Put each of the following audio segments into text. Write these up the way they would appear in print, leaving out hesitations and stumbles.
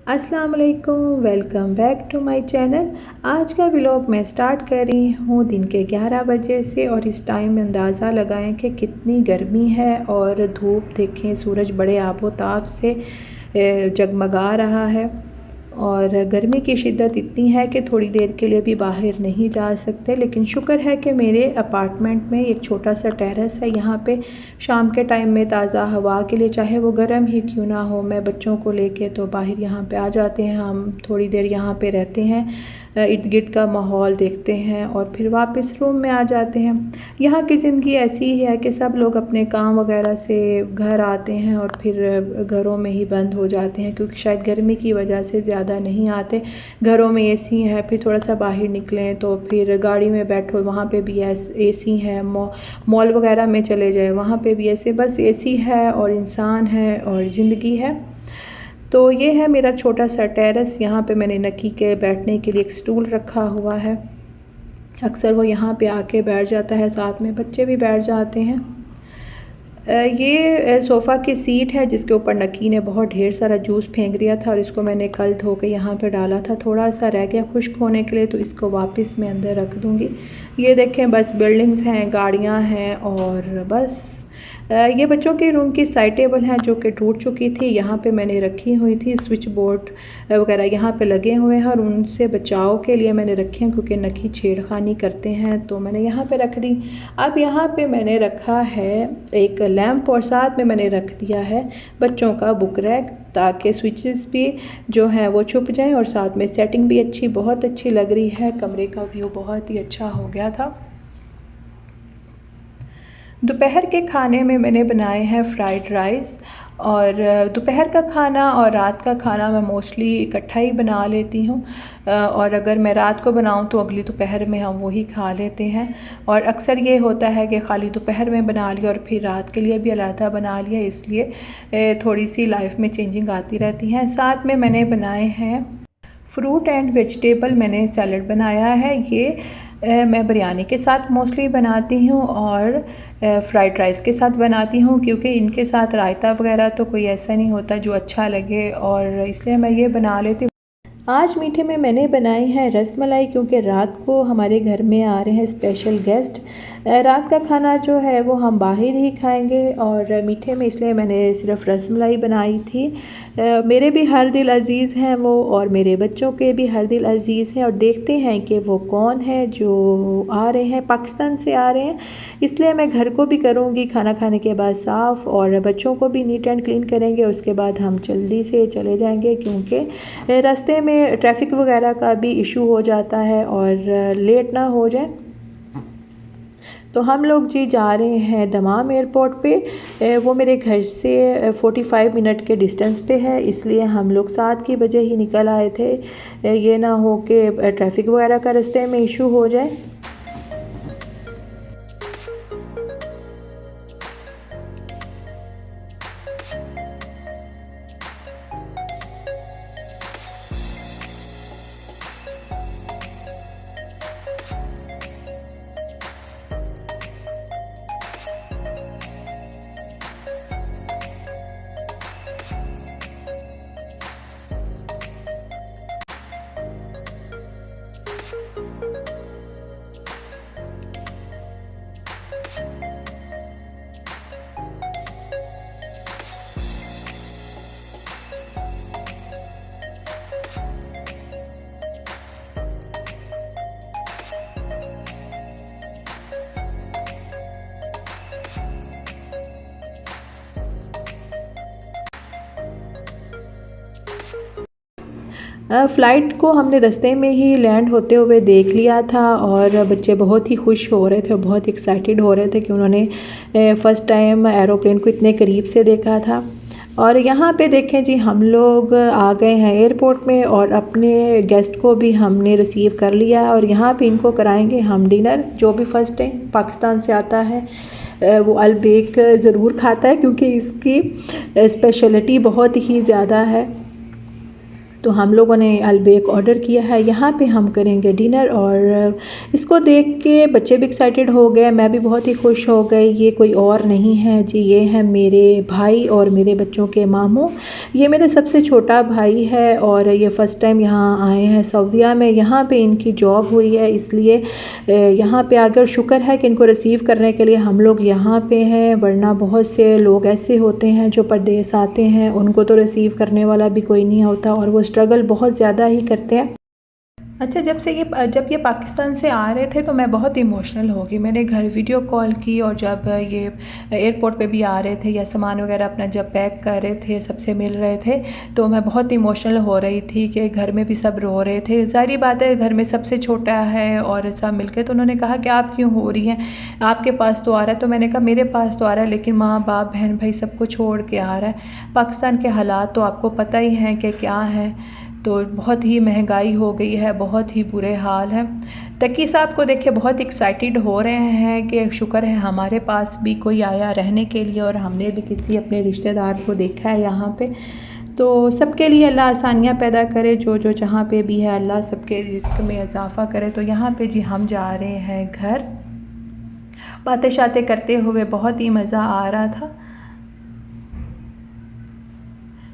अस्सलाम वालेकुम, welcome back to my channel. आज का व्लॉग मैं स्टार्ट कर रही हूँ दिन के 11 बजे से और इस टाइम में अंदाज़ा लगाएं कि कितनी गर्मी है और धूप देखें, सूरज बड़े आबोताब से जगमगा रहा है और गर्मी की शिद्दत इतनी है कि थोड़ी देर के लिए भी बाहर नहीं जा सकते। लेकिन शुक्र है कि मेरे अपार्टमेंट में एक छोटा सा टेरेस है। यहाँ पे शाम के टाइम में ताज़ा हवा के लिए, चाहे वो गर्म ही क्यों ना हो, मैं बच्चों को लेके तो बाहर यहाँ पे आ जाते हैं। हम थोड़ी देर यहाँ पे रहते हैं, इर्द गिर्द का माहौल देखते हैं और फिर वापस रूम में आ जाते हैं। यहाँ की ज़िंदगी ऐसी ही है कि सब लोग अपने काम वगैरह से घर आते हैं और फिर घरों में ही बंद हो जाते हैं, क्योंकि शायद गर्मी की वजह से ज़्यादा नहीं आते। घरों में एसी है, फिर थोड़ा सा बाहर निकलें तो फिर गाड़ी में बैठो, वहाँ पे भी एसी है। मॉल वगैरह में चले जाए, वहाँ पे भी ऐसे बस एसी है और इंसान है और ज़िंदगी है। तो ये है मेरा छोटा सा टेरेस। यहाँ पे मैंने नकी के बैठने के लिए एक स्टूल रखा हुआ है। अक्सर वो यहाँ पे आके बैठ जाता है, साथ में बच्चे भी बैठ जाते हैं। ये सोफ़ा की सीट है जिसके ऊपर नकी ने बहुत ढेर सारा जूस फेंक दिया था और इसको मैंने कल धो के यहाँ पे डाला था। थोड़ा सा रह गया खुश्क होने के लिए, तो इसको वापस मैं अंदर रख दूँगी। ये देखें, बस बिल्डिंग्स हैं, गाड़ियाँ हैं और बस ये बच्चों के रूम की साइड टेबल है जो कि टूट चुकी थी। यहाँ पे मैंने रखी हुई थी, स्विच बोर्ड वगैरह यहाँ पे लगे हुए हैं और उनसे बचाव के लिए मैंने रखे हैं, क्योंकि नकी छेड़खानी करते हैं, तो मैंने यहाँ पे रख दी। अब यहाँ पे मैंने रखा है एक लैंप और साथ में मैंने रख दिया है बच्चों का बुक रैक, ताकि स्विचेस भी जो हैं वो छुप जाएं और साथ में सेटिंग भी बहुत अच्छी लग रही है। कमरे का व्यू बहुत ही अच्छा हो गया था। दोपहर के खाने में मैंने बनाए हैं फ्राइड राइस, और दोपहर का खाना और रात का खाना मैं मोस्टली इकट्ठा ही बना लेती हूँ। और अगर मैं रात को बनाऊँ तो अगली दोपहर में हम वही खा लेते हैं। और अक्सर ये होता है कि खाली दोपहर में बना लिया और फिर रात के लिए भी अलहदा बना लिया, इसलिए थोड़ी सी लाइफ में चेंजिंग आती रहती है। साथ में मैंने बनाए हैं फ्रूट एंड वेजिटेबल, मैंने सैलड बनाया है। ये मैं बिरयानी के साथ मोस्टली बनाती हूँ और फ्राइड राइस के साथ बनाती हूँ, क्योंकि इनके साथ रायता वगैरह तो कोई ऐसा नहीं होता जो अच्छा लगे, और इसलिए मैं ये बना लेती हूँ। आज मीठे में मैंने बनाई है रसमलाई, क्योंकि रात को हमारे घर में आ रहे हैं स्पेशल गेस्ट। रात का खाना जो है वो हम बाहर ही खाएंगे, और मीठे में इसलिए मैंने सिर्फ रसमलाई बनाई थी। मेरे भी हर दिल अज़ीज़ हैं वो, और मेरे बच्चों के भी हर दिल अज़ीज़ हैं। और देखते हैं कि वो कौन है जो आ रहे हैं, पाकिस्तान से आ रहे हैं। इसलिए मैं घर को भी करूँगी खाना खाने के बाद साफ़, और बच्चों को भी नीट एंड क्लीन करेंगे। उसके बाद हम जल्दी से चले जाएंगे, क्योंकि रास्ते में ट्रैफिक वगैरह का भी इशू हो जाता है और लेट ना हो जाए। तो हम लोग जी जा रहे हैं दमाम एयरपोर्ट पे। वो मेरे घर से 45 मिनट के डिस्टेंस पे है, इसलिए हम लोग 7 की बजे ही निकल आए थे। ये ना हो कि ट्रैफिक वगैरह का रास्ते में इशू हो जाए। फ़्लाइट को हमने रास्ते में ही लैंड होते हुए देख लिया था, और बच्चे बहुत ही खुश हो रहे थे, बहुत एक्साइटेड हो रहे थे कि उन्होंने फ़र्स्ट टाइम एरोप्लेन को इतने करीब से देखा था। और यहाँ पे देखें जी, हम लोग आ गए हैं एयरपोर्ट में और अपने गेस्ट को भी हमने रिसीव कर लिया, और यहाँ पे इनको कराएंगे हम डिनर। जो भी फ़र्स्ट टाइम पाकिस्तान से आता है वो अलबेक ज़रूर खाता है, क्योंकि इसकी स्पेशलिटी बहुत ही ज़्यादा है। तो हम लोगों ने अलबेक ऑर्डर किया है। यहाँ पे हम करेंगे डिनर और इसको देख के बच्चे भी एक्साइटेड हो गए, मैं भी बहुत ही खुश हो गई। ये कोई और नहीं है जी, ये है मेरे भाई और मेरे बच्चों के मामू। ये मेरा सबसे छोटा भाई है और ये फ़र्स्ट टाइम यहाँ आए हैं सऊदीया में। यहाँ पे इनकी जॉब हुई है, इसलिए यहाँ पे आकर शुक्र है कि इनको रिसीव करने के लिए हम लोग यहाँ पे हैं, वरना बहुत से लोग ऐसे होते हैं जो परदेस आते हैं, उनको तो रिसीव करने वाला भी कोई नहीं होता और वो स्ट्रगल बहुत ज़्यादा ही करते हैं। अच्छा, जब ये पाकिस्तान से आ रहे थे तो मैं बहुत इमोशनल हो गई। मैंने घर वीडियो कॉल की और जब ये एयरपोर्ट पे भी आ रहे थे या सामान वगैरह अपना जब पैक कर रहे थे, सबसे मिल रहे थे, तो मैं बहुत इमोशनल हो रही थी कि घर में भी सब रो रहे थे। ज़ाहिर बात है, घर में सबसे छोटा है और सब मिल के। तो उन्होंने कहा कि आप क्यों हो रही हैं, आपके पास तो आ रहा है। तो मैंने कहा मेरे पास तो आ रहा है, लेकिन माँ बाप बहन भाई सबको छोड़ के आ रहा है। पाकिस्तान के हालात तो आपको पता ही हैं कि क्या है, तो बहुत ही महंगाई हो गई है, बहुत ही बुरे हाल हैं। तकी साहब को देखे बहुत एक्साइटेड हो रहे हैं कि शुक्र है हमारे पास भी कोई आया रहने के लिए और हमने भी किसी अपने रिश्तेदार को देखा है यहाँ पे। तो सबके लिए अल्लाह आसानियाँ पैदा करे, जो जो जहाँ पे भी है अल्लाह सबके रिस्क में इजाफ़ा करे। तो यहाँ पे जी हम जा रहे हैं घर, बातें शातें करते हुए बहुत ही मज़ा आ रहा था।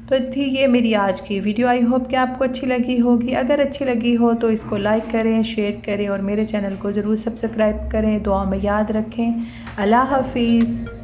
तो थी ये मेरी आज की वीडियो। आई होप कि आपको अच्छी लगी होगी। अगर अच्छी लगी हो तो इसको लाइक करें, शेयर करें और मेरे चैनल को ज़रूर सब्सक्राइब करें। दुआ में याद रखें। अल्लाह हाफिज़।